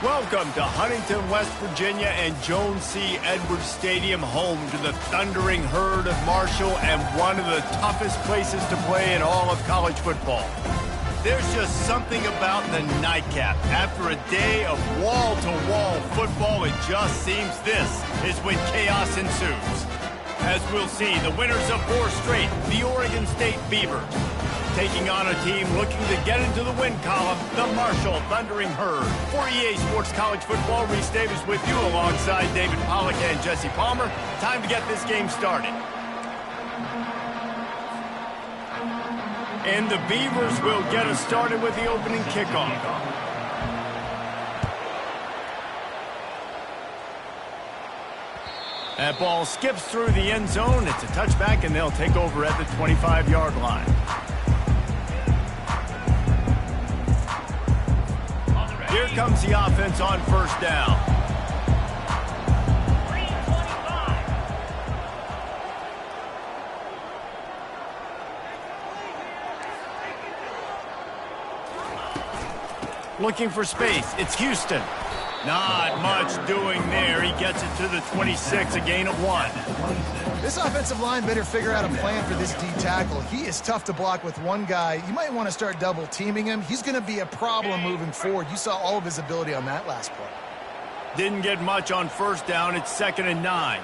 Welcome to Huntington, West Virginia and Joan C. Edwards Stadium, home to the Thundering Herd of Marshall and one of the toughest places to play in all of college football. There's just something about the nightcap. After a day of wall-to-wall football, it just seems this is when chaos ensues. As we'll see, the winners of 4 straight, the Oregon State Beavers, taking on a team looking to get into the win column, the Marshall Thundering Herd. For EA Sports College Football, Reese Davis with you alongside David Pollack and Jesse Palmer. Time to get this game started. And the Beavers will get us started with the opening kickoff. That ball skips through the end zone. It's a touchback, and they'll take over at the 25-yard line. Here comes the offense on first down. Looking for space. It's Houston. Not much doing there. He gets it to the 26, a gain of 1. This offensive line better figure out a plan for this D tackle. He is tough to block with one guy. You might want to start double teaming him. He's going to be a problem moving forward. You saw all of his ability on that last play. Didn't get much on first down. It's 2nd and 9.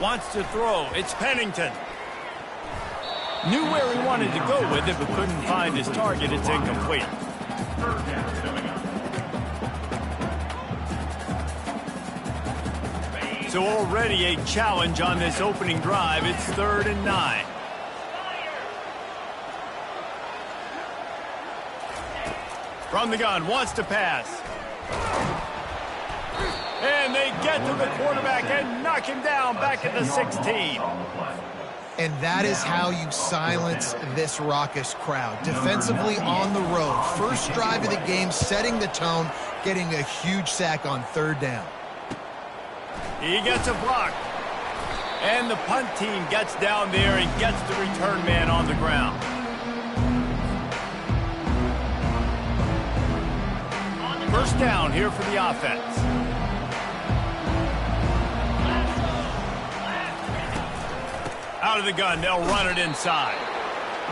Wants to throw. It's Pennington. Knew where he wanted to go with it, but couldn't find his target. It's incomplete. So already a challenge on this opening drive. It's 3rd and 9. From the gun, wants to pass. And they get to the quarterback and knock him down back at the 16. And that is how you silence this raucous crowd. Defensively on the road. First drive of the game, setting the tone, getting a huge sack on 3rd down. He gets a block. And the punt team gets down there and gets the return man on the ground. First down here for the offense. Out of the gun, they'll run it inside.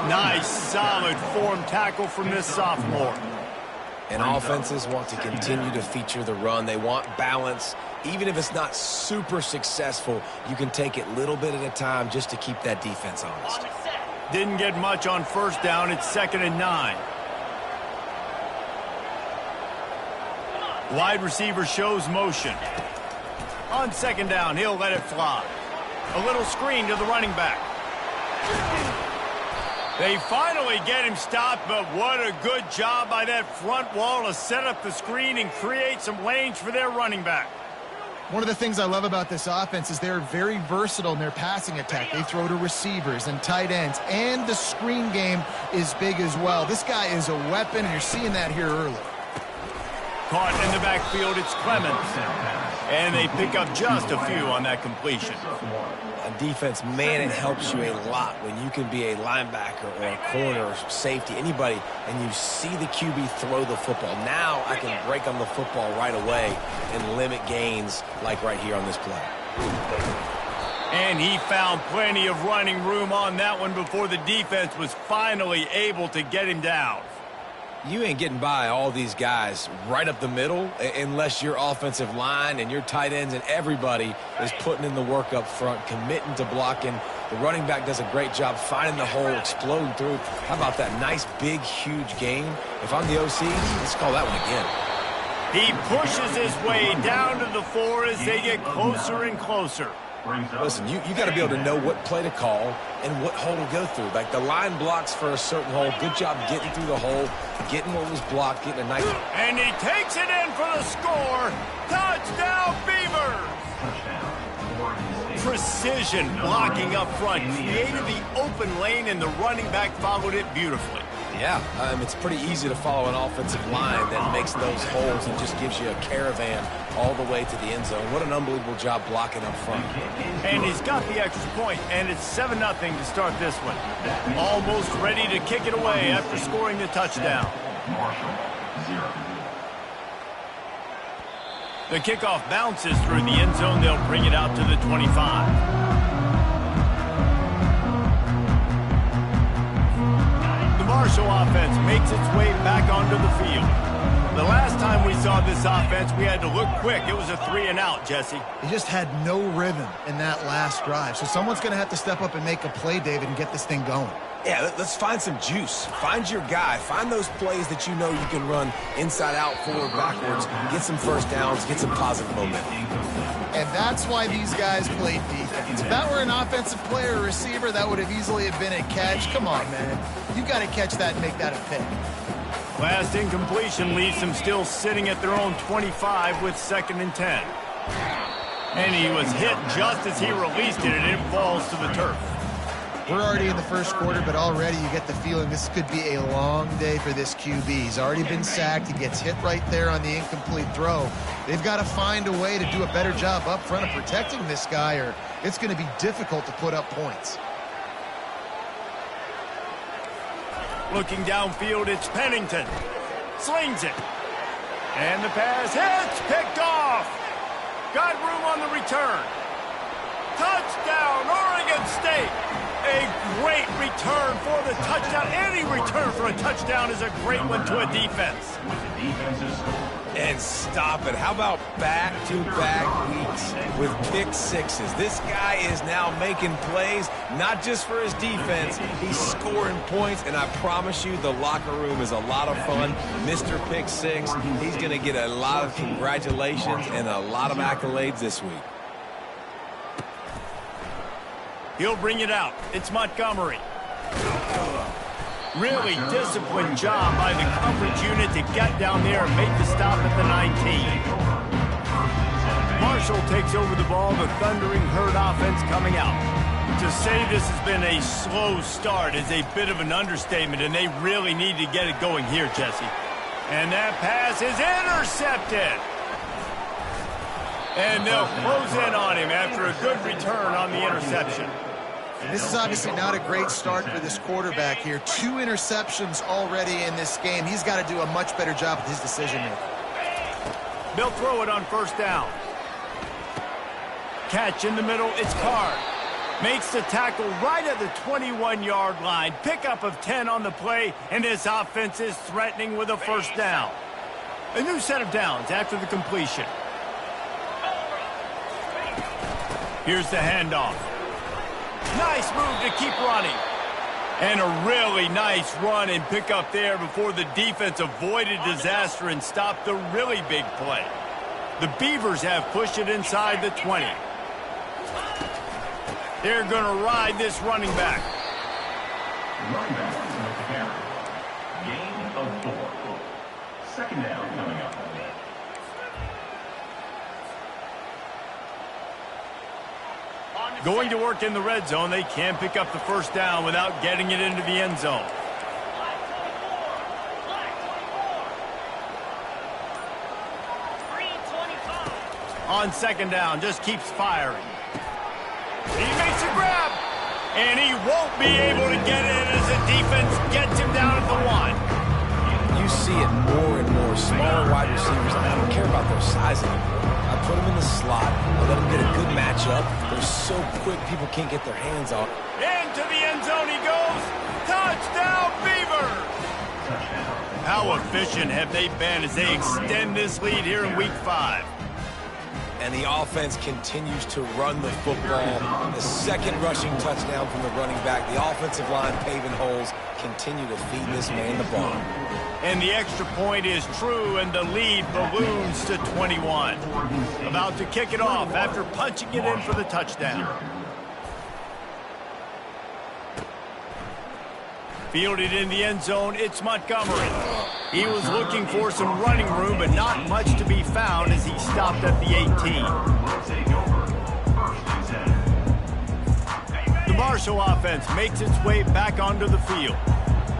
Nice, solid form tackle from this sophomore. And offenses want to continue to feature the run. They want balance. Even if it's not super successful, you can take it little bit at a time just to keep that defense honest. Didn't get much on first down. It's 2nd and 9. Wide receiver shows motion. On 2nd down, he'll let it fly. A little screen to the running back. They finally get him stopped, but what a good job by that front wall to set up the screen and create some lanes for their running back. One of the things I love about this offense is they're very versatile in their passing attack. They throw to receivers and tight ends, and the screen game is big as well. This guy is a weapon, and you're seeing that here early. Caught in the backfield, it's Clemens. And they pick up just a few on that completion. On defense, man, it helps you a lot when you can be a linebacker or a corner or safety, anybody, and you see the QB throw the football. Now I can break on the football right away and limit gains like right here on this play. And he found plenty of running room on that one before the defense was finally able to get him down. You ain't getting by all these guys right up the middle unless your offensive line and your tight ends and everybody is putting in the work up front, committing to blocking. The running back does a great job finding the hole, exploding through. How about that nice, big, huge gain? If I'm the OC, let's call that one again. He pushes his way down to the 4 as they get closer and closer. Listen, you got to be able to know what play to call and what hole to go through. Like the line blocks for a certain hole. Good job getting through the hole, getting what was blocked, getting a nice... And he takes it in for the score. Touchdown, Beavers! Precision blocking up front created the open lane, and the running back followed it beautifully. Yeah, it's pretty easy to follow an offensive line that makes those holes and just gives you a caravan all the way to the end zone. What an unbelievable job blocking up front. And he's got the extra point, and it's 7-0 to start this one. Almost ready to kick it away after scoring the touchdown. The kickoff bounces through the end zone. They'll bring it out to the 25. Marshall offense makes its way back onto the field. The last time we saw this offense, we had to look quick. It was a 3-and-out, Jesse. He just had no rhythm in that last drive. So someone's going to have to step up and make a play, David, and get this thing going. Yeah, let's find some juice. Find your guy. Find those plays that you know you can run inside out, forward, backwards. Get some first downs. Get some positive momentum. And that's why these guys play defense. If that were an offensive player or receiver, that would have easily have been a catch. Come on, man. You got to catch that and make that a pick. Last incompletion leaves them still sitting at their own 25 with 2nd and 10. And he was hit just as he released it, and it falls to the turf. We're already in the first quarter, but already you get the feeling this could be a long day for this QB. He's already been sacked. He gets hit right there on the incomplete throw. They've got to find a way to do a better job up front of protecting this guy, or it's going to be difficult to put up points. Looking downfield, it's Pennington. Slings it. And the pass hits, picked off. Got room on the return. Touchdown, Oregon State. A great return for the touchdown. Any return for a touchdown is a great one to a defense. And stop it. How about back-to-back weeks with pick sixes? This guy is now making plays, not just for his defense. He's scoring points, and I promise you the locker room is a lot of fun. Mr. Pick Six, he's going to get a lot of congratulations and a lot of accolades this week. He'll bring it out. It's Montgomery. Really disciplined job by the coverage unit to get down there and make the stop at the 19. Marshall takes over the ball. The Thundering Herd offense coming out. To say this has been a slow start is a bit of an understatement, and they really need to get it going here, Jesse. And that pass is intercepted. And they'll close in on him after a good return on the interception. This is obviously not a great start for this quarterback here. 2 interceptions already in this game. He's got to do a much better job with his decision-making. They'll throw it on 1st down. Catch in the middle, it's Card. Makes the tackle right at the 21-yard line. Pickup of 10 on the play, and this offense is threatening with a 1st down. A new set of downs after the completion. Here's the handoff. Nice move to keep running. And a really nice run and pick up there before the defense avoided disaster and stopped the really big play. The Beavers have pushed it inside the 20. They're going to ride this running back. Running back gain of 4. 2nd down coming up. Going to work in the red zone. They can pick up the 1st down without getting it into the end zone. On 2nd down, just keeps firing. He makes a grab, and he won't be able to get it as the defense gets him down at the 1. You see it more and more. Smaller wide receivers, I don't care about their size anymore. I put them in the slot. I let them get a good matchup. They're so quick, people can't get their hands on. Into the end zone he goes. Touchdown, Beavers! How efficient have they been as they extend this lead here in Week 5? And the offense continues to run the football. The 2nd rushing touchdown from the running back. The offensive line paving holes. Continue to feed this man the ball. And the extra point is true, and the lead balloons to 21. About to kick it off after punching it in for the touchdown. Fielded in the end zone, it's Montgomery. He was looking for some running room, but not much to be found as he stopped at the 18. The Marshall offense makes its way back onto the field.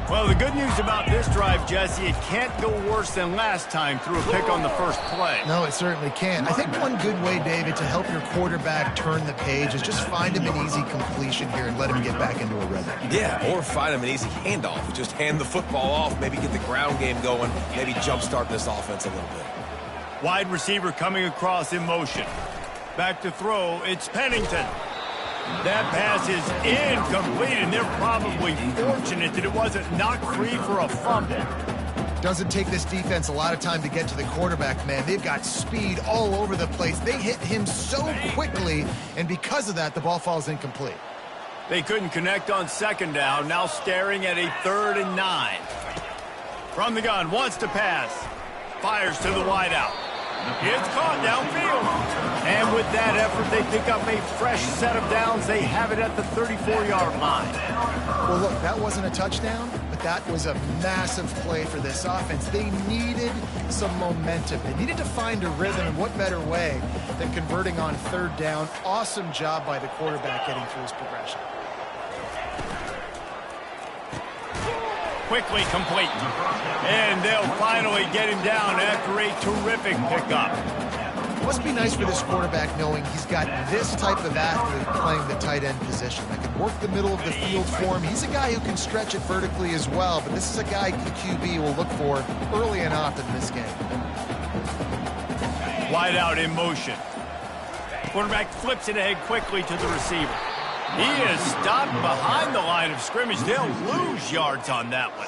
Well, the good news about this drive, Jesse, it can't go worse than last time through a pick on the first play. No, it certainly can't. I think one good way, David, to help your quarterback turn the page is just find him an easy completion here and let him get back into a rhythm. Yeah, or find him an easy handoff. Just hand the football off, maybe get the ground game going, maybe jumpstart this offense a little bit. Wide receiver coming across in motion. Back to throw, it's Pennington. That pass is incomplete, and they're probably fortunate that it wasn't knocked free for a fumble. Doesn't take this defense a lot of time to get to the quarterback, man. They've got speed all over the place. They hit him so quickly, and because of that, the ball falls incomplete. They couldn't connect on second down, now staring at a 3rd and 9. From the gun, wants to pass. Fires to the wideout. It's caught downfield. And with that effort, they pick up a fresh set of downs. They have it at the 34-yard line. Well, look, that wasn't a touchdown, but that was a massive play for this offense. They needed some momentum. They needed to find a rhythm, and what better way than converting on 3rd down. Awesome job by the quarterback getting through his progression. Quickly complete. And they'll finally get him down after a terrific pickup. Must be nice for this quarterback knowing he's got this type of athlete playing the tight end position that can work the middle of the field for him. He's a guy who can stretch it vertically as well, but this is a guy the QB will look for early and often in this game. Wide out in motion. Quarterback flips it ahead quickly to the receiver. He is stopped behind the line of scrimmage. They'll lose yards on that one.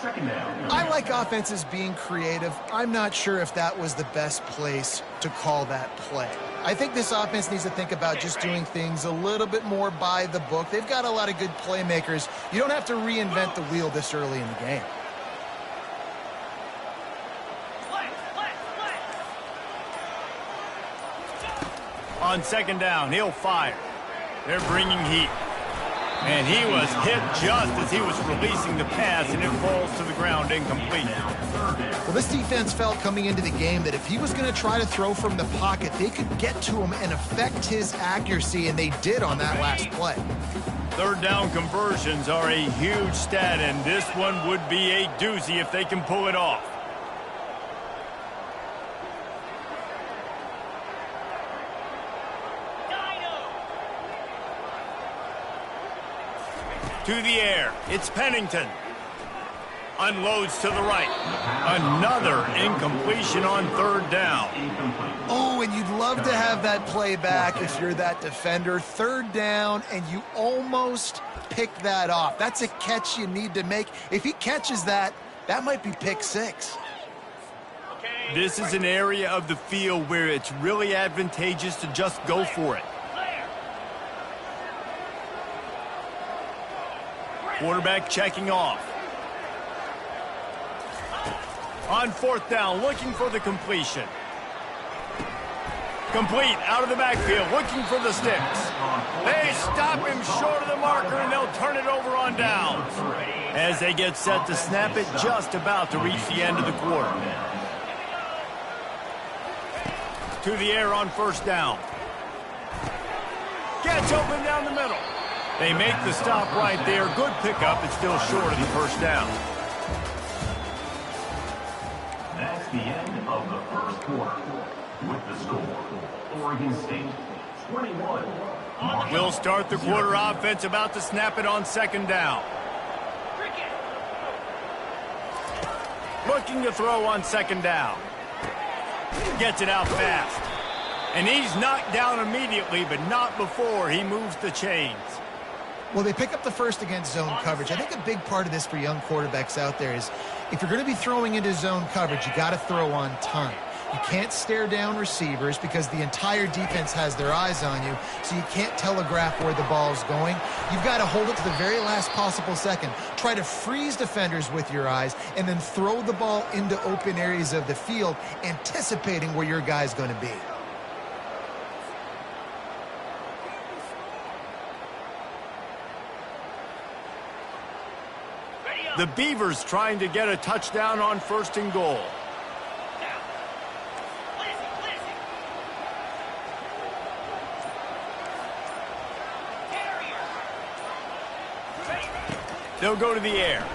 I like offenses being creative. I'm not sure if that was the best place to call that play. I think this offense needs to think about just doing things a little bit more by the book. They've got a lot of good playmakers. You don't have to reinvent the wheel this early in the game. On second down, he'll fire. They're bringing heat. And he was hit just as he was releasing the pass, and it falls to the ground incomplete. Well, this defense felt coming into the game that if he was going to try to throw from the pocket, they could get to him and affect his accuracy, and they did on that last play. 3rd down conversions are a huge stat, and this one would be a doozy if they can pull it off. To the air, it's Pennington. Unloads to the right. Another incompletion on 3rd down. Oh, and you'd love to have that play back if you're that defender. 3rd down, and you almost pick that off. That's a catch you need to make. If he catches that, that might be pick 6. This is an area of the field where it's really advantageous to just go for it. Quarterback checking off. On 4th down, looking for the completion. Complete, out of the backfield, looking for the sticks. They stop him short of the marker, and they'll turn it over on downs. As they get set to snap it, just about to reach the end of the quarter. To the air on 1st down. Gets open down the middle. They make the stop right there. Good pickup. It's still short of the 1st down. That's the end of the first quarter. With the score, Oregon State 21. We'll start the quarter offense, about to snap it on 2nd down. Looking to throw on 2nd down. Gets it out fast. And he's knocked down immediately, but not before he moves the chains. Well, they pick up the first against zone coverage. I think a big part of this for young quarterbacks out there is if you're going to be throwing into zone coverage, you got to throw on time. You can't stare down receivers because the entire defense has their eyes on you, so you can't telegraph where the ball's going. You've got to hold it to the very last possible second. Try to freeze defenders with your eyes and then throw the ball into open areas of the field, anticipating where your guy's going to be. The Beavers trying to get a touchdown on 1st and goal. They'll go to the air.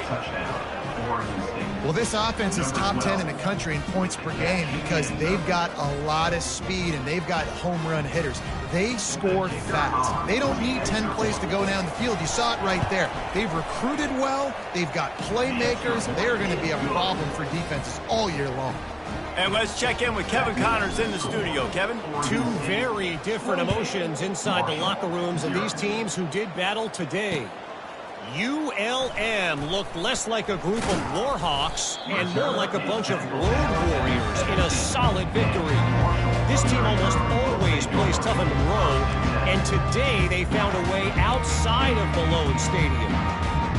touchdown, Oregon State. Well, this offense is top 10 in the country in points per game because they've got a lot of speed and they've got home run hitters. They score fast. They don't need 10 plays to go down the field. You saw it right there. They've recruited well. They've got playmakers. They're going to be a problem for defenses all year long. And let's check in with Kevin Connors in the studio. Kevin? Two very different emotions inside the locker rooms of these teams who did battle today. ULM looked less like a group of Warhawks and more like a bunch of road warriors in a solid victory. This team almost always plays tough in Monroe, and today they found a way outside of Malone Stadium.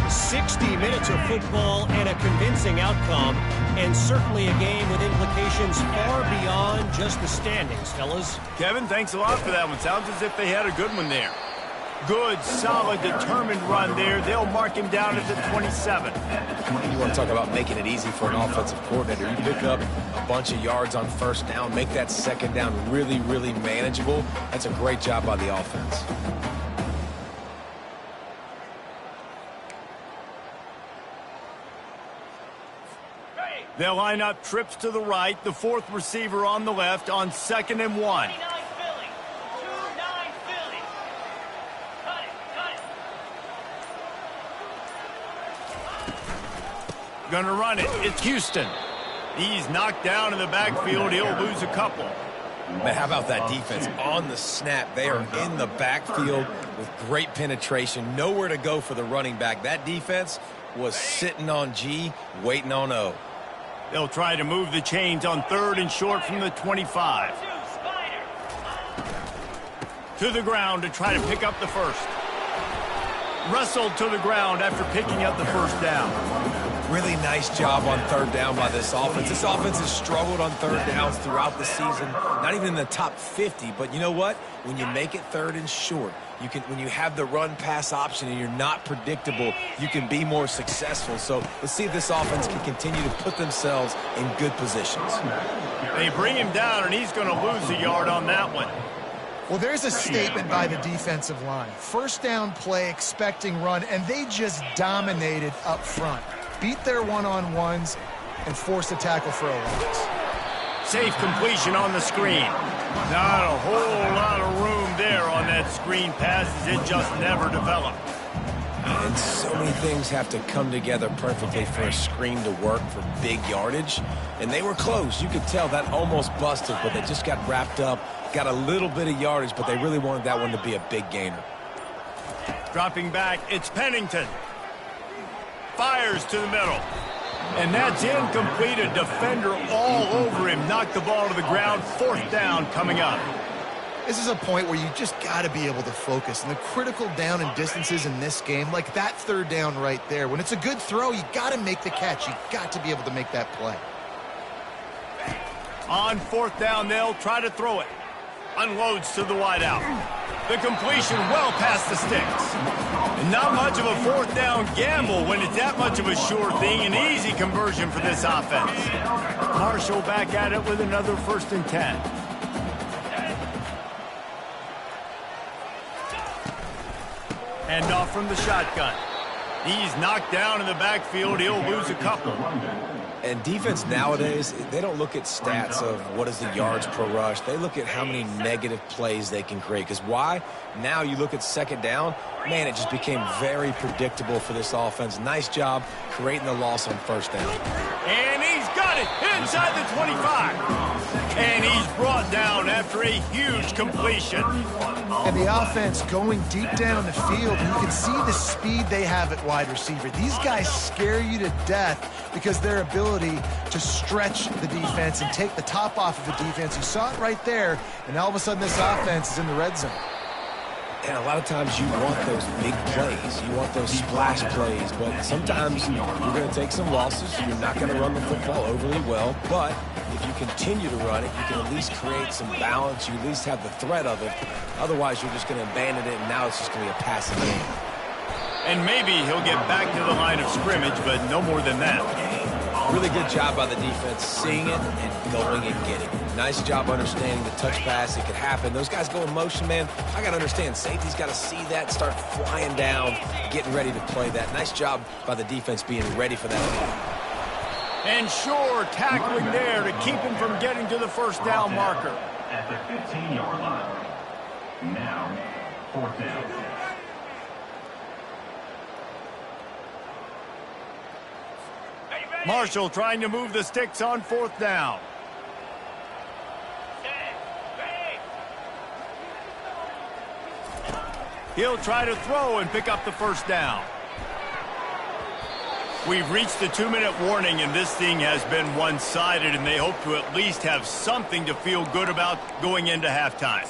60 minutes of football and a convincing outcome, and certainly a game with implications far beyond just the standings, fellas. Kevin, thanks a lot for that one. Sounds as if they had a good one there. Good, solid, determined run there. They'll mark him down at the 27. You want to talk about making it easy for an offensive coordinator. You pick up a bunch of yards on first down, make that second down really, really manageable. That's a great job by the offense. They'll line up trips to the right, the fourth receiver on the left on 2nd and 1. Gonna run it. It's Houston. He's knocked down in the backfield. He'll lose a couple. Man, how about that defense? On the snap, they are in the backfield with great penetration. Nowhere to go for the running back. That defense was sitting on G, waiting on O. They'll try to move the chains on 3rd and short from the 25. To the ground to try to pick up the first. Wrestled to the ground after picking up the first down. Really nice job on 3rd down by this offense. This offense has struggled on 3rd downs throughout the season. Not even in the top 50, but you know what? When you make it 3rd and short, when you have the run-pass option and you're not predictable, you can be more successful. So let's see if this offense can continue to put themselves in good positions. They bring him down, and he's going to lose a yard on that one. Well, there's a statement by the defensive line. First down play, expecting run, and they just dominated up front. Beat their one-on-ones and forced a tackle for a loss. Safe completion on the screen. Not a whole lot of room there on that screen pass as it just never developed. And so many things have to come together perfectly for a screen to work for big yardage. And they were close. You could tell that almost busted, but they just got wrapped up, got a little bit of yardage, but they really wanted that one to be a big gainer. Dropping back, it's Pennington. Fires to the middle. And that's incomplete. A defender all over him. Knocked the ball to the ground. 4th down coming up. This is a point where you just got to be able to focus. And the critical down and distances in this game, like that 3rd down right there, when it's a good throw, you got to make the catch. You got to be able to make that play. On 4th down, they'll try to throw it. Unloads to the wideout. The completion well past the sticks. And not much of a 4th down gamble when it's that much of a sure thing. An easy conversion for this offense. Marshall back at it with another 1st and 10. Hand off from the shotgun. He's knocked down in the backfield. He'll lose a couple. And defense nowadays, they don't look at stats of what is the yards per rush. They look at how many negative plays they can create. Because why? Now you look at 2nd down, man, it just became very predictable for this offense. Nice job creating the loss on 1st down. And he's got it inside the 25. And he's brought down after a huge completion. And the offense going deep down the field, and you can see the speed they have at wide receiver. These guys scare you to death because their ability to stretch the defense and take the top off of the defense. You saw it right there, and all of a sudden this offense is in the red zone. And a lot of times you want those big plays. You want those splash plays. But sometimes you're going to take some losses. You're not going to run the football overly well. But if you continue to run it, you can at least create some balance. You at least have the threat of it. Otherwise, you're just going to abandon it, and now it's just going to be a passing game. And maybe he'll get back to the line of scrimmage, but no more than that. Really good job by the defense seeing it and going and getting it. Nice job understanding the touch pass. It could happen. Those guys go in motion, man. I got to understand. Safety's got to see that, start flying down, getting ready to play that. Nice job by the defense being ready for that. And sure, tackling there to keep him from getting to the first down marker. At the 15-yard line. Now, 4th down. Marshall trying to move the sticks on 4th down. He'll try to throw and pick up the first down. We've reached the 2-minute warning, and this thing has been one-sided, and they hope to at least have something to feel good about going into halftime.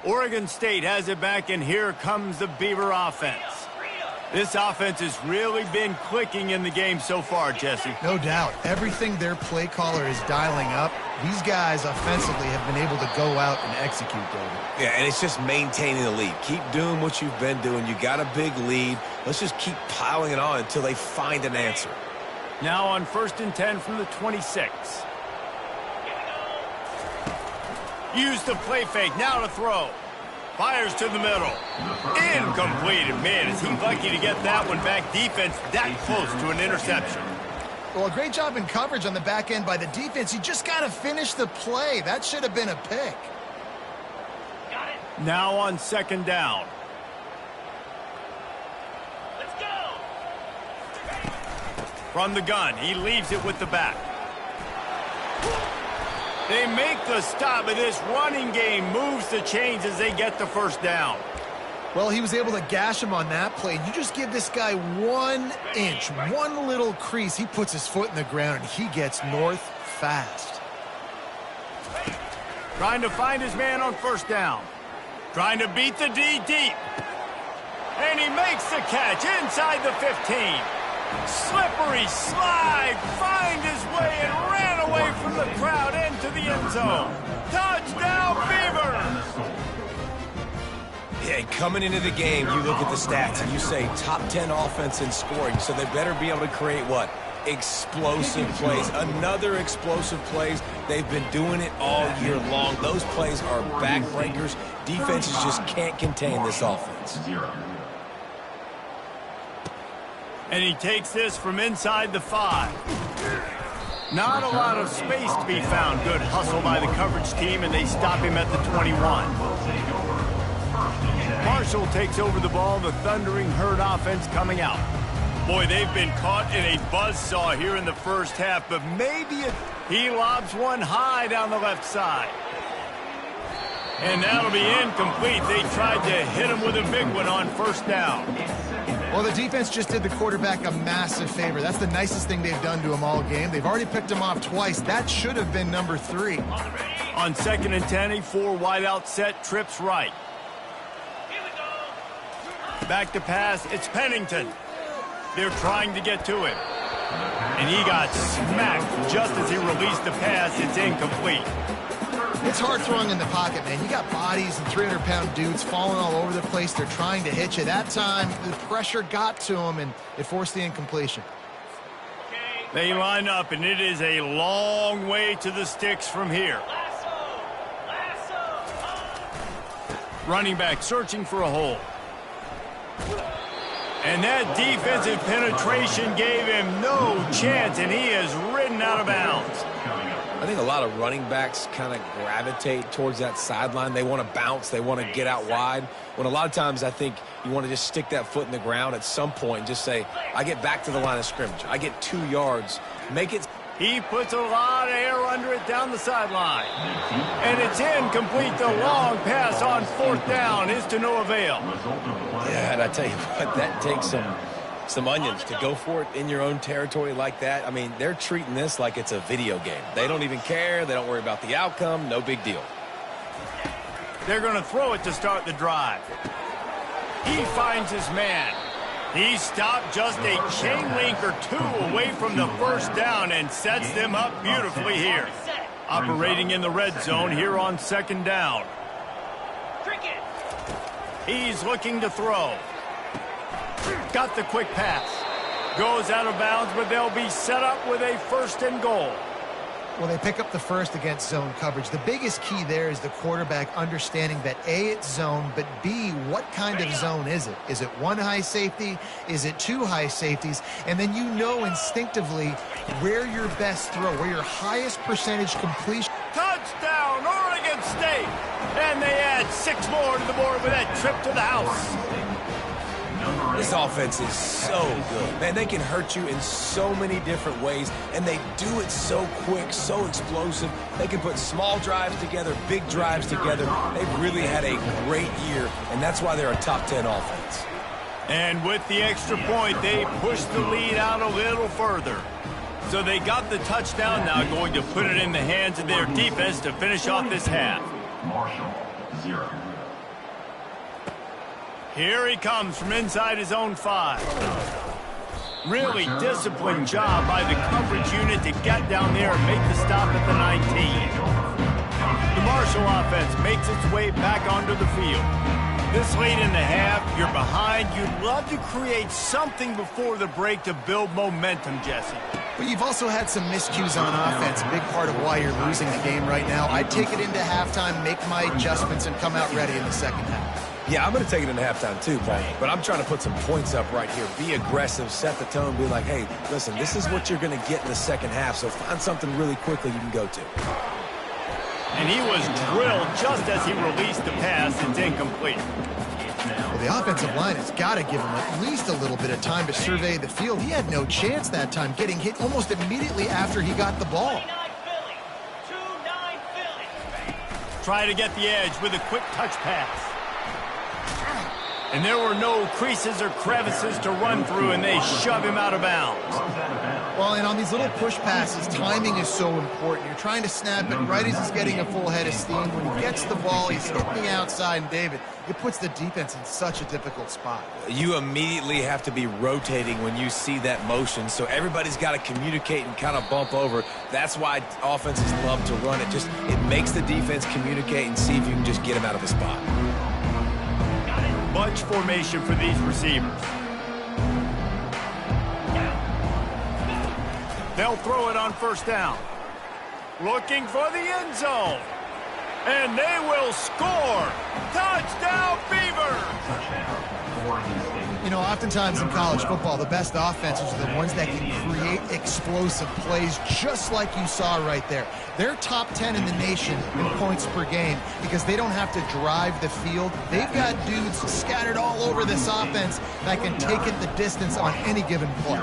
Oregon State has it back, and here comes the Beaver offense. This offense has really been clicking in the game so far, Jesse. No doubt. Everything their play caller is dialing up, these guys offensively have been able to go out and execute, David. Yeah, and it's just maintaining the lead. Keep doing what you've been doing. You got a big lead. Let's just keep piling it on until they find an answer. Now on 1st and 10 from the 26. Use the play fake. Now to throw. Fires to the middle. Incomplete. And man, is he lucky to get that one back. Defense that close to an interception. Well, a great job in coverage on the back end by the defense. You just got to finish the play. That should have been a pick. Now on 2nd down. Let's go. From the gun, he leaves it with the back. They make the stop, but this running game moves the chains as they get the first down. Well, he was able to gash him on that play. You just give this guy 1 inch, one little crease. He puts his foot in the ground, and he gets north fast. Trying to find his man on 1st down. Trying to beat the D deep. And he makes the catch inside the 15. Slippery slide, find his way and ran away from the crowd into the end zone. Touchdown, Beaver! Yeah, coming into the game, you look at the stats and you say top 10 offense in scoring, so they better be able to create what? Explosive plays. Another explosive plays. They've been doing it all year long. Those plays are backbreakers. Defenses just can't contain this offense. And he takes this from inside the 5. Not a lot of space to be found. Good hustle by the coverage team, and they stop him at the 21. Marshall takes over the ball. The Thundering Herd offense coming out. Boy, they've been caught in a buzzsaw here in the first half, but maybe he lobs one high down the left side. And that'll be incomplete. They tried to hit him with a big one on 1st down. Well, the defense just did the quarterback a massive favor. That's the nicest thing they've done to him all game. They've already picked him off twice. That should have been number 3. On 2nd and 10, a 4 wideout set, trips right. Back to pass, it's Pennington. They're trying to get to him. And he got smacked just as he released the pass. It's incomplete. It's hard throwing in the pocket, man. You got bodies and 300-pound dudes falling all over the place. They're trying to hit you. That time, the pressure got to him, and it forced the incompletion. They line up, and it is a long way to the sticks from here. Running back searching for a hole. And that defensive penetration gave him no chance, and he is ridden out of bounds. I think a lot of running backs kind of gravitate towards that sideline. They want to bounce. They want to get out wide. When a lot of times I think you want to just stick that foot in the ground at some point and just say, I get back to the line of scrimmage. I get 2 yards. Make it. He puts a lot of air under it down the sideline. And it's incomplete. The long pass on 4th down is to no avail. Yeah, and I tell you what, that takes some onions to go for it in your own territory like that. I mean, they're treating this like it's a video game. They don't even care. They don't worry about the outcome. No big deal. They're going to throw it to start the drive. He finds his man. He stopped just a chain link or 2 away from the first down and sets them up beautifully here. Operating in the red zone here on second down. He's looking to throw. Got the quick pass. Goes out of bounds, but they'll be set up with a 1st and goal. Well, they pick up the first against zone coverage. The biggest key there is the quarterback understanding that A, it's zone, but B, what kind of zone is it? Is it 1 high safety? Is it 2 high safeties? And then you know instinctively where your best throw, where your highest percentage completion. Touchdown, Oregon State! And they add 6 more to the board with that trip to the house. This offense is so good. Man, they can hurt you in so many different ways, and they do it so quick, so explosive. They can put small drives together, big drives together. They've really had a great year, and that's why they're a top 10 offense. And with the extra point, they push the lead out a little further. So they got the touchdown, now going to put it in the hands of their defense to finish off this half. Marshall, 0. Here he comes from inside his own 5. Really disciplined job by the coverage unit to get down there and make the stop at the 19. The Marshall offense makes its way back onto the field. This late in the half, you're behind. You'd love to create something before the break to build momentum, Jesse. But you've also had some miscues on offense, a big part of why you're losing the game right now. I'd take it into halftime, make my adjustments, and come out ready in the second half. Yeah, I'm going to take it into halftime too, Paul. But I'm trying to put some points up right here. Be aggressive, set the tone, be like, hey, listen, this is what you're going to get in the second half, so find something really quickly you can go to. And he was drilled just as he released the pass. It's incomplete. Well, the offensive line has got to give him at least a little bit of time to survey the field. He had no chance that time, getting hit almost immediately after he got the ball. Try to get the edge with a quick touch pass. And there were no creases or crevices to run through, and they shove him out of bounds. Well, and on these little push passes, timing is so important. You're trying to snap it right as he's getting a full head of steam. When he gets the ball, he's hitting the outside, and David, it puts the defense in such a difficult spot. You immediately have to be rotating when you see that motion, so everybody's got to communicate and kind of bump over. That's why offenses love to run it. It makes the defense communicate and see if you can just get him out of the spot. Bunch formation for these receivers. They'll throw it on 1st down. Looking for the end zone. And they will score. Touchdown, Beavers! You know, oftentimes in college football, the best offenses are the ones that can create explosive plays, just like you saw right there. They're top 10 in the nation in points per game because they don't have to drive the field. They've got dudes scattered all over this offense that can take it the distance on any given play.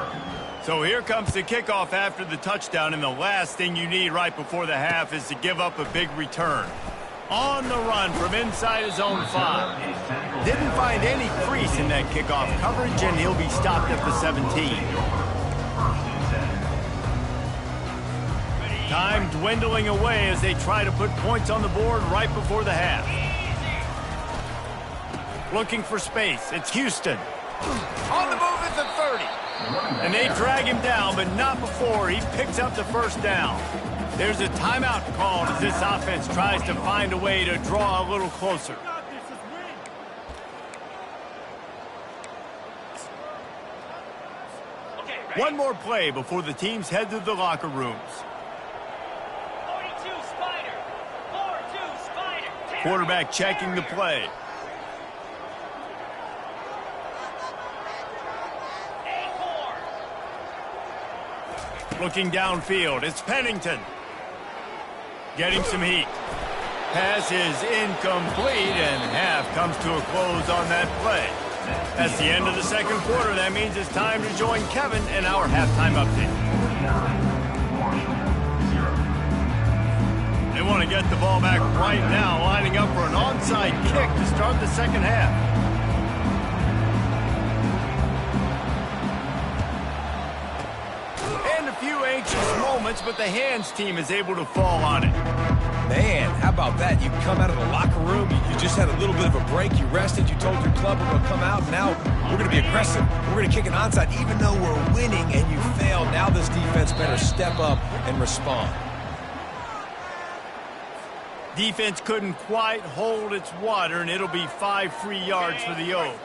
So here comes the kickoff after the touchdown, and the last thing you need right before the half is to give up a big return. On the run from inside his own 5. Didn't find any crease in that kickoff coverage, and he'll be stopped at the 17. Time dwindling away as they try to put points on the board right before the half. Looking for space. It's Houston. On the move at the 30. And they drag him down, but not before he picks up the 1st down. There's a timeout called as this offense tries to find a way to draw a little closer. One more play before the teams head to the locker rooms. 42 Spider. 4-2 Spider. Quarterback checking the play. Looking downfield, it's Pennington. Getting some heat. Pass is incomplete, and half comes to a close on that play. That's the end of the second quarter. That means it's time to join Kevin in our halftime update. They want to get the ball back right now, lining up for an onside kick to start the second half. Few anxious moments, but the hands team is able to fall on it. Man, how about that? You come out of the locker room, you just had a little bit of a break, you rested, you told your club we're going to come out, and now we're going to be aggressive. We're going to kick an onside, even though we're winning and you failed. Now this defense better step up and respond. Defense couldn't quite hold its water, and it'll be 5 free yards for the Oak.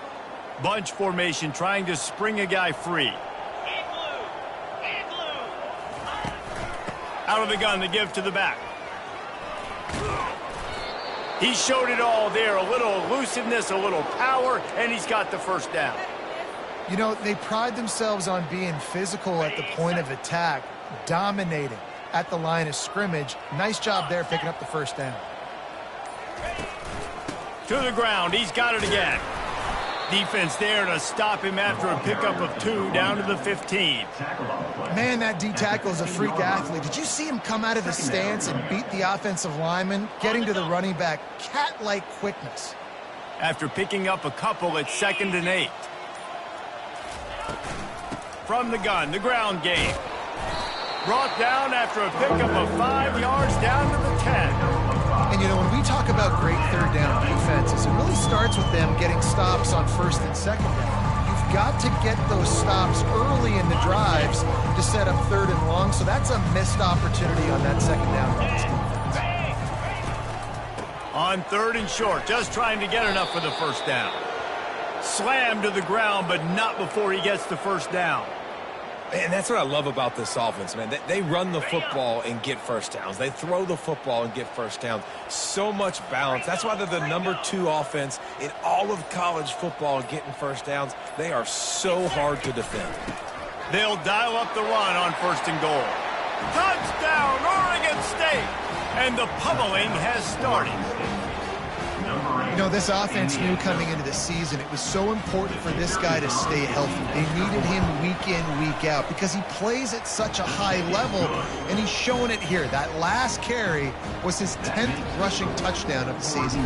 Bunch formation trying to spring a guy free. Out of the gun, the give to the back. He showed it all there. A little elusiveness, a little power, and he's got the first down. You know, they pride themselves on being physical at the point of attack, dominating at the line of scrimmage. Nice job there picking up the first down. To the ground. He's got it again. Defense there to stop him after a pickup of 2 down to the 15. Man, that D-tackle is a freak athlete. Did you see him come out of the stance and beat the offensive lineman, getting to the running back? Cat-like quickness. After picking up a couple at 2nd and 8. From the gun, the ground game. Brought down after a pickup of 5 yards down to the 10. And, you know, when we talk about great third down defenses, it really starts with them getting stops on 1st and 2nd down. You've got to get those stops early in the drives to set up 3rd and long, so that's a missed opportunity on that 2nd down for this defense. On 3rd and short, just trying to get enough for the first down. Slammed to the ground, but not before he gets the first down. And that's what I love about this offense, man. They run the football and get first downs. They throw the football and get first downs. So much balance. That's why they're the #2 offense in all of college football getting first downs. They are so hard to defend. They'll dial up the run on 1st and goal. Touchdown, Oregon State! And the pummeling has started. You know, this offense knew coming into the season it was so important for this guy to stay healthy. They needed him week in, week out because he plays at such a high level, and he's showing it here. That last carry was his 10th rushing touchdown of the season.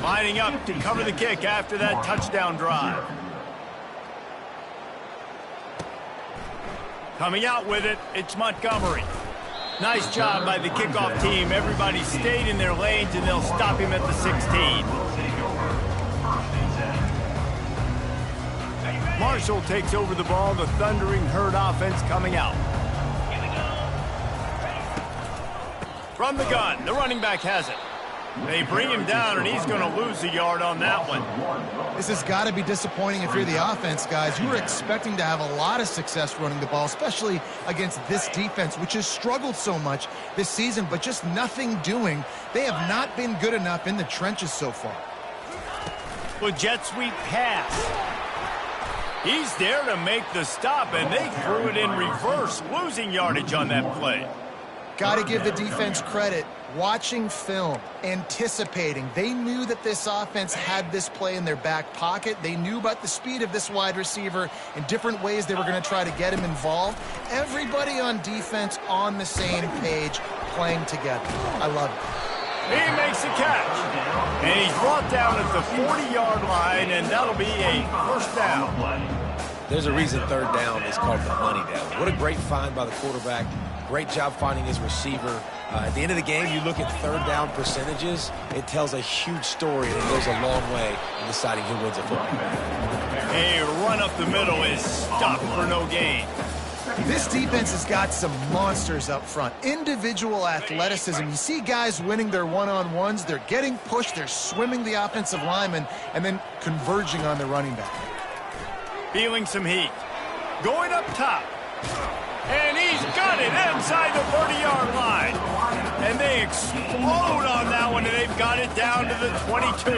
Lining up to cover the kick after that touchdown drive. Coming out with it, it's Montgomery. Nice job by the kickoff team. Everybody stayed in their lanes, and they'll stop him at the 16. Marshall takes over the ball. The Thundering Herd offense coming out. From the gun, the running back has it. They bring him down, and he's going to lose a yard on that one. This has got to be disappointing if you're the offense, guys. You were expecting to have a lot of success running the ball, especially against this defense, which has struggled so much this season, but just nothing doing. They have not been good enough in the trenches so far. Well, jet sweep pass. He's there to make the stop, and they threw it in reverse, losing yardage on that play. Got to give the defense credit. Watching film, anticipating. They knew that this offense had this play in their back pocket. They knew about the speed of this wide receiver and different ways they were going to try to get him involved. Everybody on defense on the same page, playing together. I love it. He makes the catch. And he's brought down at the 40-yard line, and that'll be a first down. There's a reason 3rd down is called the money down. What a great find by the quarterback. Great job finding his receiver. At the end of the game, you look at 3rd down percentages. It tells a huge story, and it goes a long way in deciding who wins a football game. A run up the middle is stopped for no gain. This defense has got some monsters up front. Individual athleticism. You see guys winning their one-on-ones. They're getting pushed. They're swimming the offensive lineman and then converging on the running back. Feeling some heat. Going up top. And he's got it inside the 30-yard line. And they explode on that one, and they've got it down to the 22.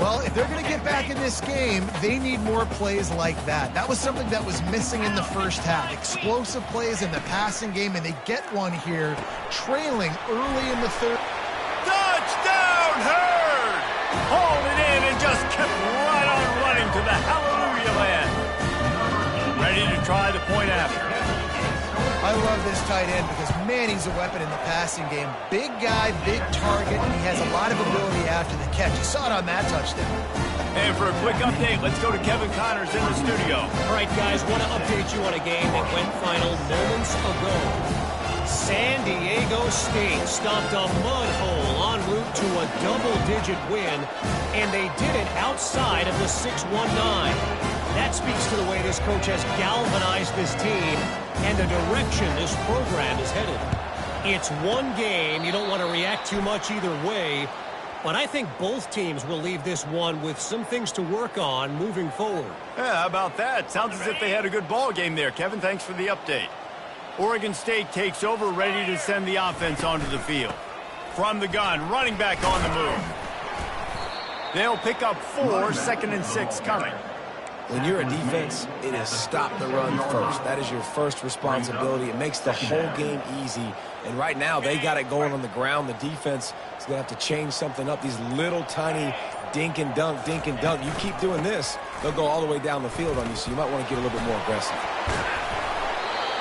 Well, if they're going to get back in this game, they need more plays like that. That was something that was missing in the first half. Explosive plays in the passing game, and they get one here, trailing early in the 3rd. Touchdown, Herd! Hauled it in and just kept right on running to the hallelujah land. Ready to try the point after. I love this tight end because, man, he's a weapon in the passing game. Big guy, big target, and he has a lot of ability after the catch. You saw it on that touchdown. And for a quick update, let's go to Kevin Connors in the studio. All right, guys, want to update you on a game that went final moments ago. San Diego State stopped a mud hole en route to a double-digit win, and they did it outside of the 6-1-9. That speaks to the way this coach has galvanized this team and the direction this program is headed. It's one game. You don't want to react too much either way. But I think both teams will leave this one with some things to work on moving forward. Yeah, how about that? Sounds as if they had a good ball game there. Kevin, thanks for the update. Oregon State takes over, ready to send the offense onto the field. From the gun, running back on the move. They'll pick up 4, 2nd and 6 coming. When you're a defense, it is stop the run first. That is your first responsibility. It makes the whole game easy. And right now, they got it going on the ground. The defense is going to have to change something up. These little tiny dink and dunk, dink and dunk. You keep doing this, they'll go all the way down the field on you, so you might want to get a little bit more aggressive.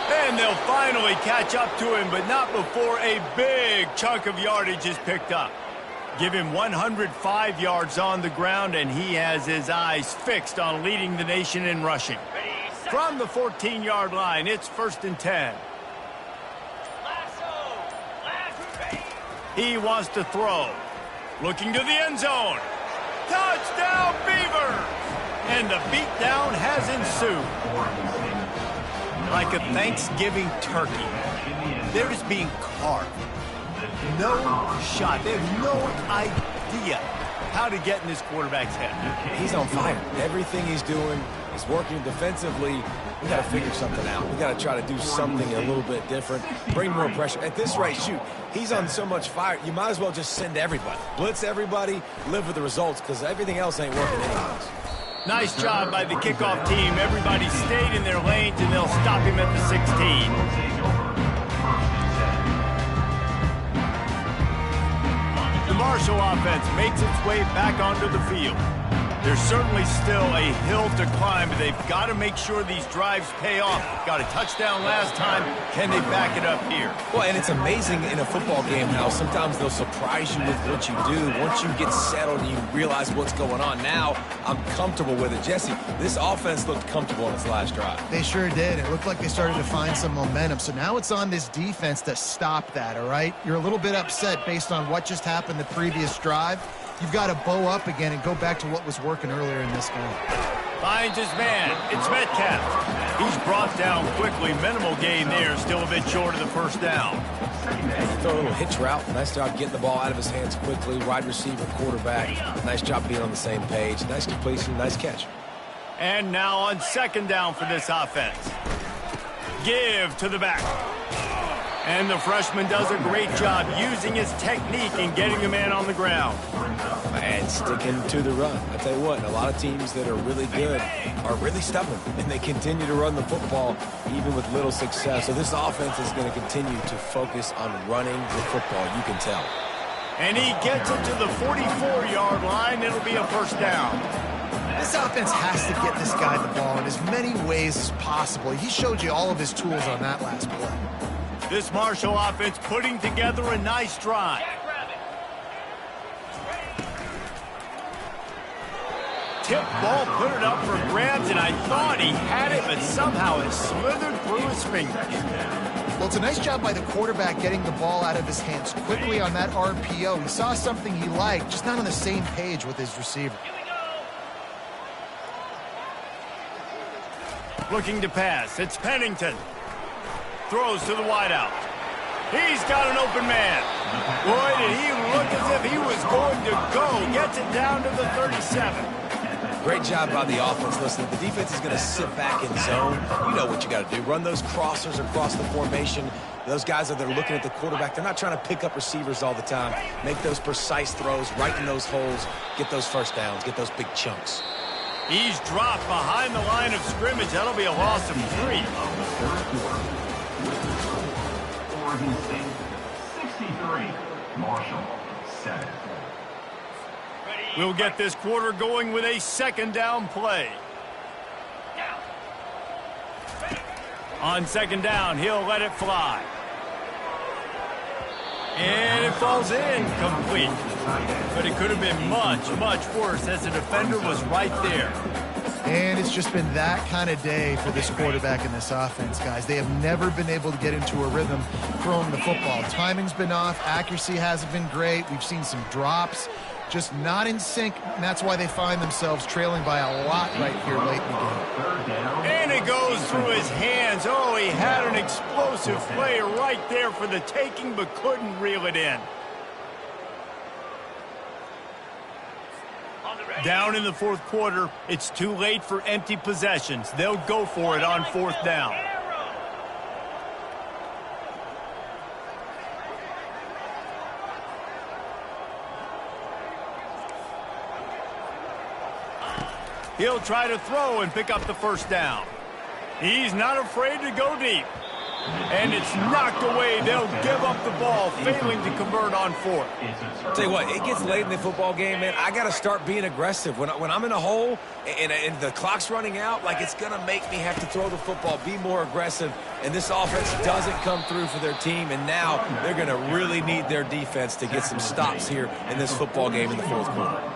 And they'll finally catch up to him, but not before a big chunk of yardage is picked up. Give him 105 yards on the ground, and he has his eyes fixed on leading the nation in rushing. From the 14-yard line, it's 1st and 10. He wants to throw. Looking to the end zone. Touchdown, Beavers! And the beatdown has ensued. Like a Thanksgiving turkey, they're just being carved. No shot. They have no idea how to get in this quarterback's head. He's on fire. Everything he's doing is working defensively. We got to figure something out. We got to try to do something a little bit different. Bring more pressure. At this rate, shoot, he's on so much fire, you might as well just send everybody. Blitz everybody, live with the results, because everything else ain't working anyways. Nice job by the kickoff team. Everybody stayed in their lanes, and they'll stop him at the 16. The Marshall offense makes its way back onto the field. There's certainly still a hill to climb, but they've got to make sure these drives pay off. Got a touchdown last time. Can they back it up here? Well, and it's amazing in a football game how sometimes they'll surprise you with what you do. Once you get settled and you realize what's going on, now I'm comfortable with it. Jesse, this offense looked comfortable in its last drive. They sure did. It looked like they started to find some momentum. So now it's on this defense to stop that, all right? You're a little bit upset based on what just happened the previous drive. You've got to bow up again and go back to what was working earlier in this game. Finds his man. It's Metcalf. He's brought down quickly. Minimal gain there. Still a bit short of the first down. Throw a little hitch route. Nice job getting the ball out of his hands quickly. Wide receiver, quarterback. Nice job being on the same page. Nice completion, nice catch. And now on 2nd down for this offense. Give to the back. And the freshman does a great job using his technique and getting the man on the ground. And sticking to the run. I tell you what, a lot of teams that are really good are really stubborn, and they continue to run the football even with little success. So this offense is going to continue to focus on running the football, you can tell. And he gets it to the 44-yard line. It'll be a 1st down. This offense has to get this guy the ball in as many ways as possible. He showed you all of his tools on that last play. This Marshall offense putting together a nice drive. Tip ball, put it up for grabs, and I thought he had it, but somehow it slithered through his fingers. Well, it's a nice job by the quarterback getting the ball out of his hands quickly on that RPO. He saw something he liked, just not on the same page with his receiver. Looking to pass. It's Pennington. Throws to the wideout. He's got an open man. Boy, did he look as if he was going to go. Gets it down to the 37. Great job by the offense. Listen, the defense is going to sit back in zone. You know what you got to do. Run those crossers across the formation. Those guys that are looking at the quarterback, they're not trying to pick up receivers all the time. Make those precise throws right in those holes. Get those 1st downs. Get those big chunks. He's dropped behind the line of scrimmage. That'll be a loss of 3. Oregon State 63, Marshall 7. We'll get this quarter going with a 2nd down play. On 2nd down, he'll let it fly. And it falls incomplete. But it could have been much, much worse as the defender was right there. And it's just been that kind of day for this quarterback in this offense, guys. They have never been able to get into a rhythm throwing the football. Timing's been off. Accuracy hasn't been great. We've seen some drops. Just not in sync, and that's why they find themselves trailing by a lot right here late in the game. And it goes through his hands. Oh, he had an An explosive play right there for the taking, but couldn't reel it in. Down in the fourth quarter, it's too late for empty possessions. They'll go for it on fourth down. He'll try to throw and pick up the first down. He's not afraid to go deep. And it's knocked away. They'll give up the ball, failing to convert on fourth. Tell you what, it gets late in the football game, man. I got to start being aggressive. When I'm in a hole and the clock's running out, like, it's going to make me have to throw the football, be more aggressive. And this offense doesn't come through for their team. And now they're going to really need their defense to get some stops here in this football game in the fourth quarter.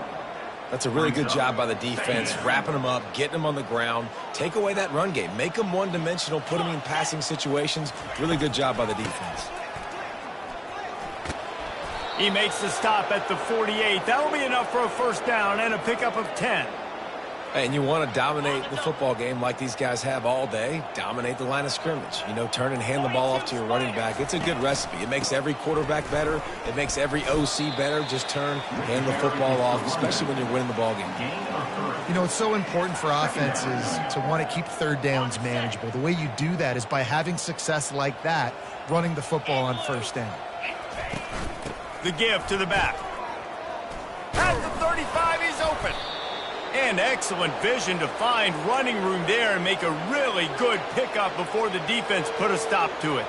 That's a really good job by the defense, wrapping them up, getting them on the ground. Take away that run game. Make them one-dimensional, put them in passing situations. Really good job by the defense. He makes the stop at the 48. That'll be enough for a first down and a pickup of 10. And you want to dominate the football game like these guys have all day. Dominate the line of scrimmage. You know, turn and hand the ball off to your running back. It's a good recipe. It makes every quarterback better. It makes every OC better. Just turn, hand the football off, especially when you're winning the ball game. You know, it's so important for offenses to want to keep third downs manageable. The way you do that is by having success like that, running the football on first down. The give to the back. At the 35, he's open. And excellent vision to find running room there and make a really good pickup before the defense put a stop to it.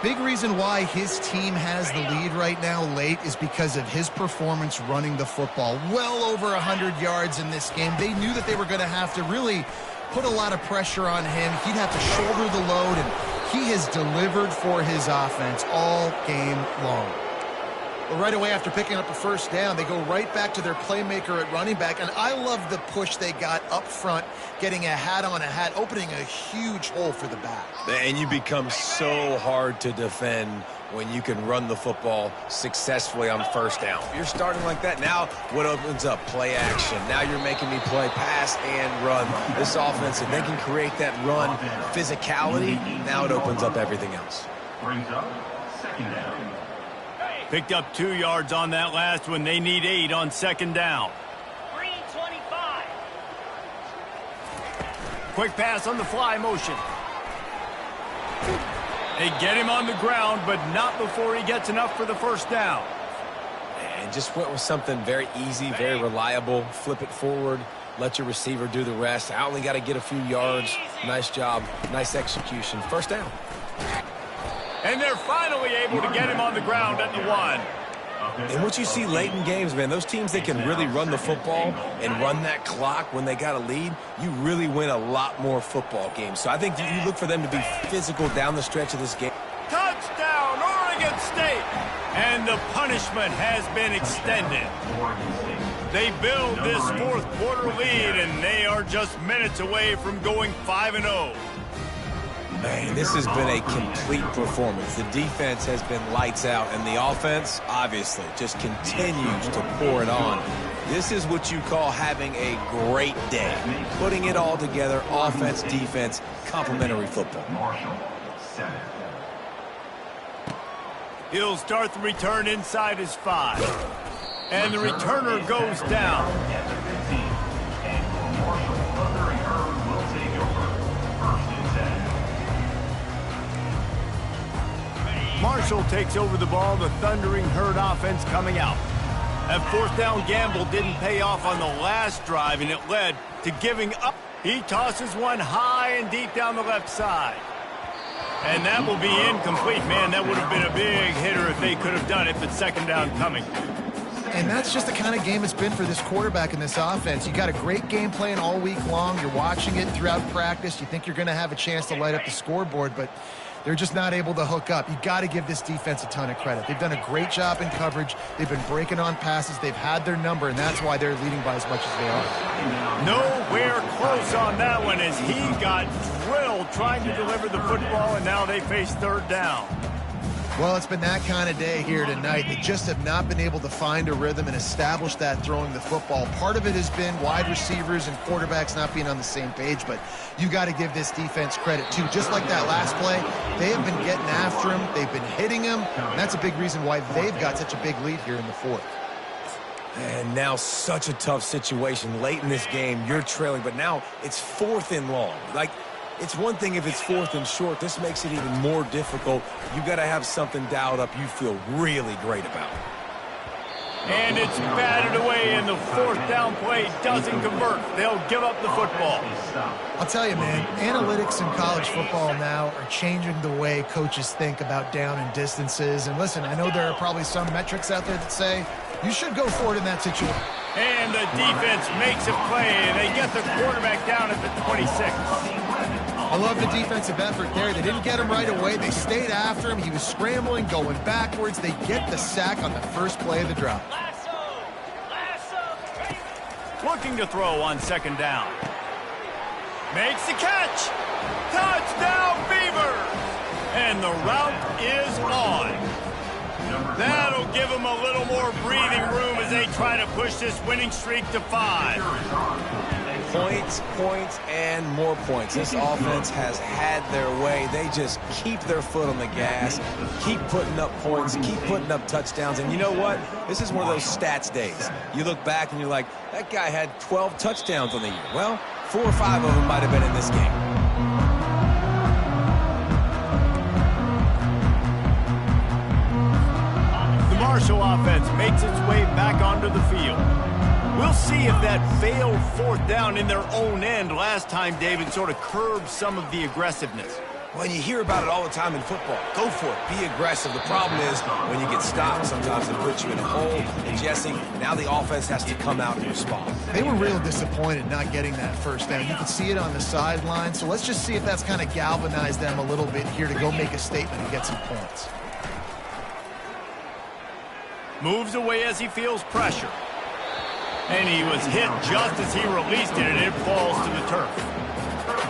Big reason why his team has the lead right now late is because of his performance running the football. Well over 100 yards in this game. They knew that they were going to have to really put a lot of pressure on him. He'd have to shoulder the load, and he has delivered for his offense all game long. Well, right away after picking up a first down, they go right back to their playmaker at running back. And I love the push they got up front, getting a hat on a hat, opening a huge hole for the back. And you become so hard to defend when you can run the football successfully on first down. You're starting like that. Now what opens up? Play action. Now you're making me play pass and run. This offense, if they can create that run physicality, now it opens up everything else. Brings up second down. Picked up 2 yards on that last one. They need 8 on second down. Green 25. Quick pass on the fly motion. They get him on the ground, but not before he gets enough for the first down. And just went with something very easy, very reliable. Flip it forward. Let your receiver do the rest. I only got to get a few yards. Nice job. Nice execution. First down. And they're finally able to get him on the ground at the 1. And what you see late in games, man, those teams that can really run the football and run that clock when they got a lead, you really win a lot more football games. So I think you look for them to be physical down the stretch of this game. Touchdown, Oregon State! And the punishment has been extended. They build this fourth quarter lead, and they are just minutes away from going 5-0. Man, this has been a complete performance. The defense has been lights out, and the offense, obviously, just continues to pour it on. This is what you call having a great day. Putting it all together, offense, defense, complementary football. Marshall, 7. He'll start the return inside his 5. And the returner goes down. At the 15. And for Marshall, Thundering Herd will take over. First and 10. Marshall takes over the ball, the Thundering Herd offense coming out. That fourth down gamble didn't pay off on the last drive, and it led to giving up. He tosses one high and deep down the left side. And that will be incomplete. Man, that would have been a big hitter if they could have done it, but second down coming. And that's just the kind of game it's been for this quarterback in this offense. You got a great game plan all week long. You're watching it throughout practice. You think you're going to have a chance to light up the scoreboard, but they're just not able to hook up. You got to give this defense a ton of credit. They've done a great job in coverage. They've been breaking on passes. They've had their number, and that's why they're leading by as much as they are. Nowhere close on that one as he got drilled trying to deliver the football, and now they face third down. Well, it's been that kind of day here tonight. They just have not been able to find a rhythm and establish that throwing the football. Part of it has been wide receivers and quarterbacks not being on the same page, but you got to give this defense credit too. Just like that last play, they have been getting after him. They've been hitting him, and that's a big reason why they've got such a big lead here in the fourth. And now such a tough situation. Late in this game, you're trailing, but now it's 4th and long. Like, it's one thing if it's 4th and short. This makes it even more difficult. You got to have something dialed up you feel really great about. And it's batted away, and the 4th down play doesn't convert. They'll give up the football. I'll tell you, man, analytics in college football now are changing the way coaches think about down and distances. And listen, I know there are probably some metrics out there that say you should go for it in that situation. And the defense makes a play, and they get the quarterback down at the 26. I love the defensive effort there. They didn't get him right away. They stayed after him. He was scrambling, going backwards. They get the sack on the first play of the drop. Looking to throw on 2nd down. Makes the catch. Touchdown, Beavers! And the route is on. That'll give them a little more breathing room as they try to push this winning streak to 5. Points, points, and more points. This offense has had their way. They just keep their foot on the gas, keep putting up points, keep putting up touchdowns. And you know what? This is one of those stats days. You look back and you're like, that guy had 12 touchdowns on the year. Well, 4 or 5 of them might have been in this game. The Marshall offense makes its way back onto the field. We'll see if that failed 4th down in their own end last time, David, sort of curbed some of the aggressiveness. Well, you hear about it all the time in football. Go for it. Be aggressive. The problem is when you get stopped, sometimes it puts you in a hole. And, Jesse, now the offense has to come out and respond. They were real disappointed not getting that 1st down. You could see it on the sideline. So let's just see if that's kind of galvanized them a little bit here to go make a statement and get some points. Moves away as he feels pressure. And he was hit just as he released it, and it falls to the turf.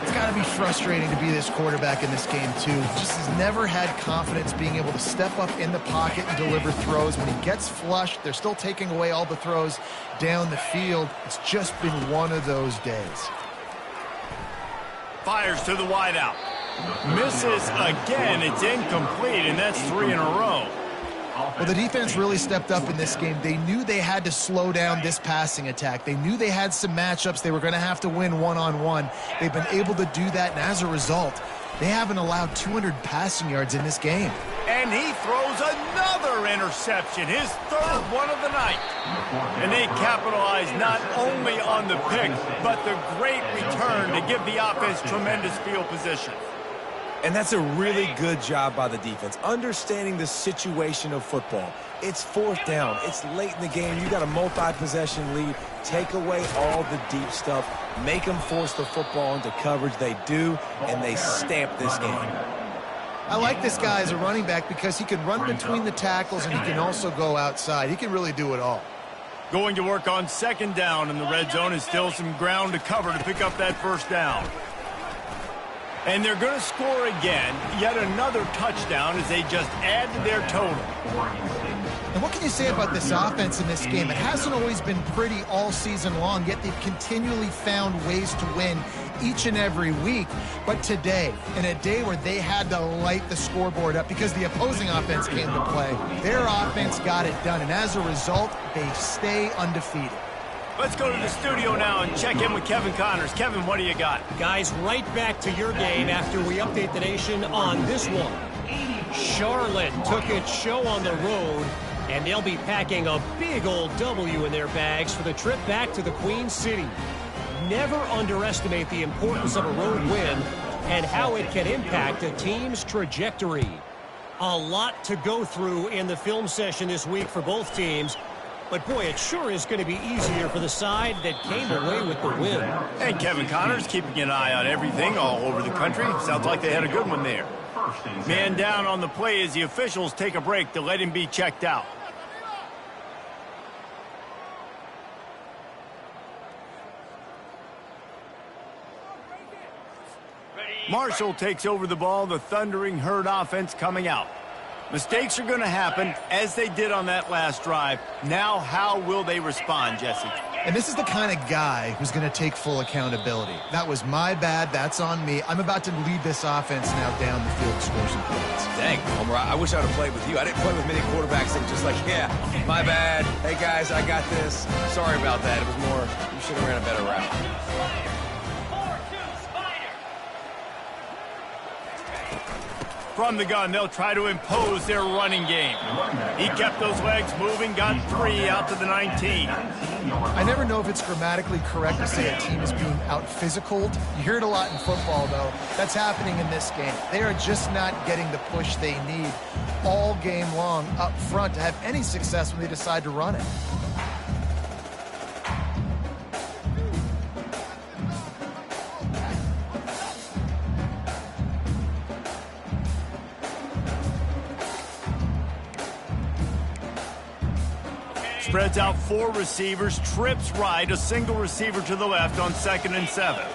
It's got to be frustrating to be this quarterback in this game, too. Just has never had confidence being able to step up in the pocket and deliver throws. When he gets flushed, they're still taking away all the throws down the field. It's just been one of those days. Fires to the wideout. Misses again. It's incomplete, and that's 3 in a row. Well, the defense really stepped up in this game. They knew they had to slow down this passing attack. They knew they had some matchups they were going to have to win one-on-one. They've been able to do that, and as a result, they haven't allowed 200 passing yards in this game. And he throws another interception, his 3rd one of the night. And they capitalize not only on the pick, but the great return to give the offense tremendous field position. And that's a really good job by the defense, understanding the situation of football. It's 4th down. It's late in the game. You got a multi-possession lead. Take away all the deep stuff. Make them force the football into coverage. They do, and they stamp this game. I like this guy as a running back because he can run between the tackles and he can also go outside. He can really do it all. Going to work on 2nd down in the red zone, and still some ground to cover to pick up that 1st down. And they're going to score again, yet another touchdown as they just add to their total. And what can you say about this offense in this game? It hasn't always been pretty all season long, yet they've continually found ways to win each and every week. But today, in a day where they had to light the scoreboard up because the opposing offense came to play, their offense got it done. And as a result, they stay undefeated. Let's go to the studio now and check in with Kevin Connors. Kevin, what do you got? Guys, right back to your game after we update the nation on this one. Charlotte took its show on the road, and they'll be packing a big old W in their bags for the trip back to the Queen City. Never underestimate the importance of a road win and how it can impact a team's trajectory. A lot to go through in the film session this week for both teams. But, boy, it sure is going to be easier for the side that came away with the win. And Kevin Connors keeping an eye on everything all over the country. Sounds like they had a good one there. Man down on the play as the officials take a break to let him be checked out. Marshall takes over the ball. The Thundering Herd offense coming out. Mistakes are going to happen, as they did on that last drive. Now, how will they respond, Jesse? And this is the kind of guy who's going to take full accountability. That was my bad. That's on me. I'm about to lead this offense now down the field to score some points. Dang, Homer, I wish I would have played with you. I didn't play with many quarterbacks that were just like, yeah, my bad. Hey, guys, I got this. Sorry about that. It was more, you should have ran a better route. 4-2 Spider. From the gun, they'll try to impose their running game. He kept those legs moving, got 3 out to the 19. I never know if it's grammatically correct to say a team is being out-physicaled. You hear it a lot in football, though. That's happening in this game. They are just not getting the push they need all game long up front to have any success when they decide to run it. Spreads out 4 receivers, trips right, a single receiver to the left on 2nd and 7.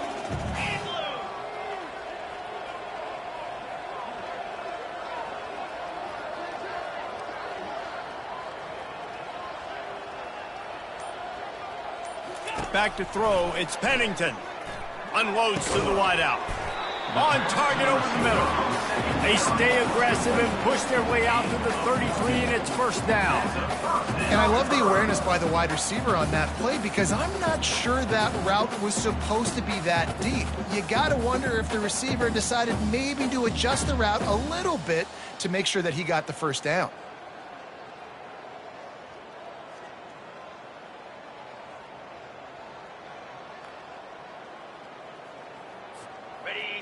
Back to throw, it's Pennington. Unloads to the wideout. On target over the middle. They stay aggressive and push their way out to the 33, and it's first down. And I love the awareness by the wide receiver on that play because I'm not sure that route was supposed to be that deep. You got to wonder if the receiver decided maybe to adjust the route a little bit to make sure that he got the first down.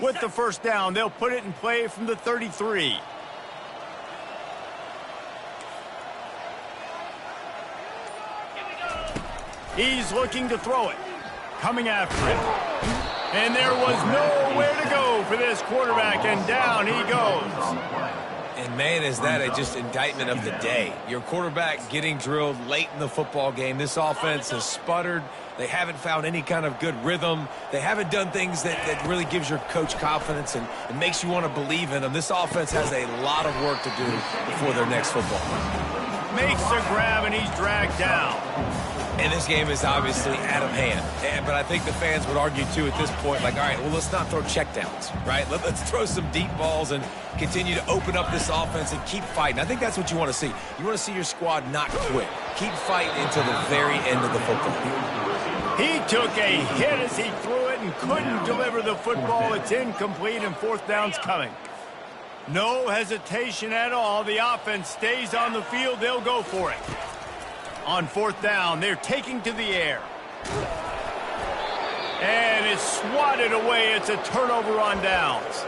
With the first down, they'll put it in play from the 33. He's looking to throw it. Coming after it. And there was nowhere to go for this quarterback, and down he goes. And, man, is that just indictment of the day. Your quarterback getting drilled late in the football game. This offense has sputtered. They haven't found any kind of good rhythm. They haven't done things that really gives your coach confidence and makes you want to believe in them. This offense has a lot of work to do before their next football. Makes a grab, and he's dragged down. And this game is obviously out of hand. But I think the fans would argue, too, at this point, like, all right, well, let's not throw checkdowns, right? Let's throw some deep balls and continue to open up this offense and keep fighting. I think that's what you want to see. You want to see your squad not quit. Keep fighting until the very end of the football. He took a hit as he threw it and couldn't deliver the football. It's incomplete, and 4th down's coming. No hesitation at all. The offense stays on the field. They'll go for it. On 4th down, they're taking to the air. And it's swatted away. It's a turnover on downs.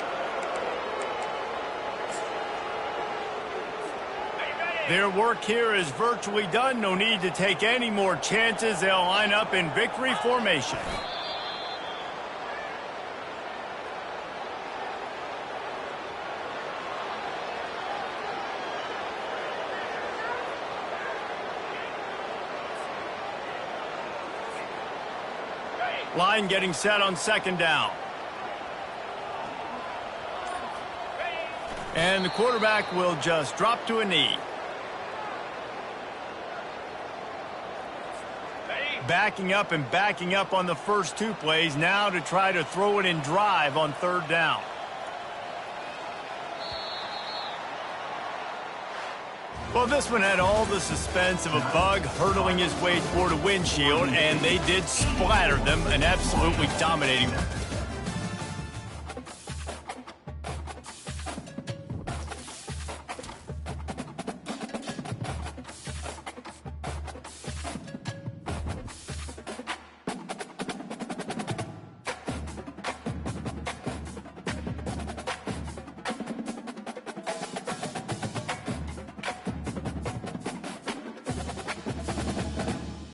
Their work here is virtually done. No need to take any more chances. They'll line up in victory formation. Line getting set on 2nd down. And the quarterback will just drop to a knee. Backing up and backing up on the first 2 plays now to try to throw it in drive on 3rd down. Well, this one had all the suspense of a bug hurtling his way toward a windshield, and they did splatter them and absolutely dominating them.